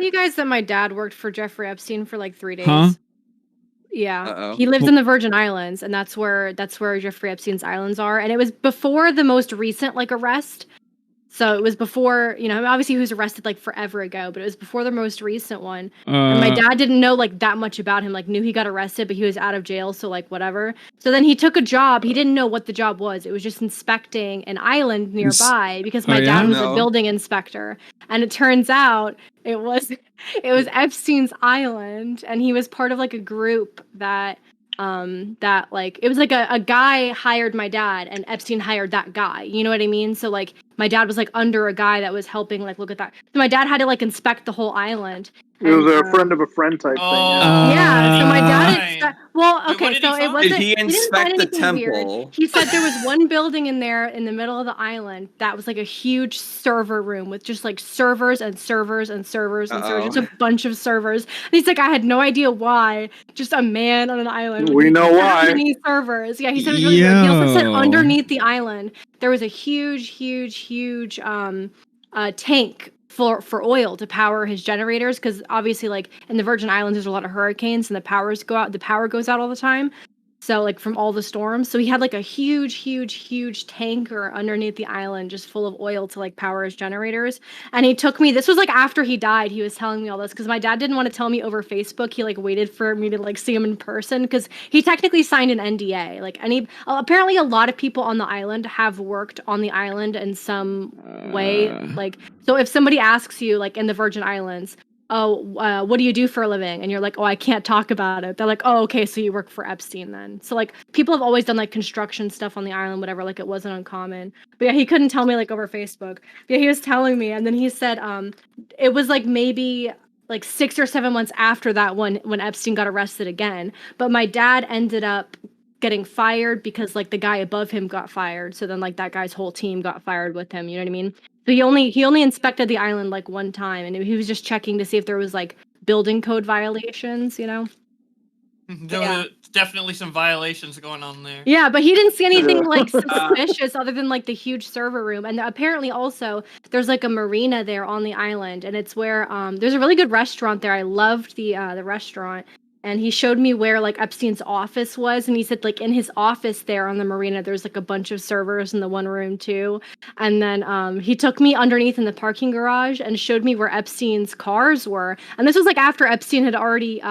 you guys that my dad worked for Jeffrey Epstein for like 3 days? Huh? Yeah, he lives in the Virgin Islands, and that's where Jeffrey Epstein's islands are. And it was before the most recent like arrest. So it was before, you know, obviously he was arrested like forever ago, but it was before the most recent one. And my dad didn't know like that much about him, like knew he got arrested, but he was out of jail, so like whatever. So then he took a job. He didn't know what the job was. It was just inspecting an island nearby because my dad was a building inspector. And it turns out it was Epstein's island, and he was part of like a group that like it was like a guy hired my dad and Epstein hired that guy, you know what I mean? So like my dad was like under a guy that was helping like look at that. So my dad had to like inspect the whole island. It was a friend of a friend type thing. Yeah, so my dad okay, so it wasn't. Did he inspect the temple? Weird. He said there was one building in there in the middle of the island that was like a huge server room with just like servers and servers and servers and servers, just a bunch of servers. And he's like, I had no idea why. Just a man on an island. We know why. Many servers. Yeah, he said it was really weird. He also said underneath the island there was a huge tank for oil to power his generators, because obviously like in the Virgin Islands there's a lot of hurricanes and the power goes out all the time, so like from all the storms. So he had like a huge tanker underneath the island just full of oil to like power his generators. And he took me, this was like after he died, he was telling me all this because my dad didn't want to tell me over Facebook. He like waited for me to like see him in person because he technically signed an NDA. Like apparently a lot of people on the island have worked on the island in some way. Like, so if somebody asks you like in the Virgin Islands, what do you do for a living? And you're like, oh, I can't talk about it. They're like, oh, okay, so you work for Epstein then. So like people have always done like construction stuff on the island, whatever, like it wasn't uncommon. But yeah, he couldn't tell me like over Facebook. But yeah, he was telling me, and then he said it was like maybe like 6 or 7 months after that one when Epstein got arrested again. But my dad ended up getting fired because like the guy above him got fired. So then like that guy's whole team got fired with him, you know what I mean? So he only inspected the island like one time, and he was just checking to see if there was like building code violations, you know? There were definitely some violations going on there. Yeah, but he didn't see anything like suspicious other than like the huge server room. And apparently also there's like a marina there on the island, and it's where there's a really good restaurant there. I loved the restaurant. And he showed me where like Epstein's office was, and he said like in his office there on the marina there's like a bunch of servers in the one room too. And then he took me underneath in the parking garage and showed me where Epstein's cars were. And this was like after Epstein had already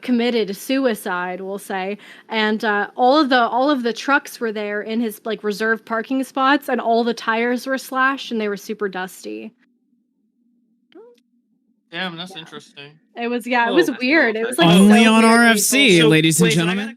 committed suicide, we'll say. And all of the trucks were there in his like reserved parking spots, and all the tires were slashed and they were super dusty. Damn, that's interesting. It was it was weird. It was like only so on weird. RFC, ladies and gentlemen.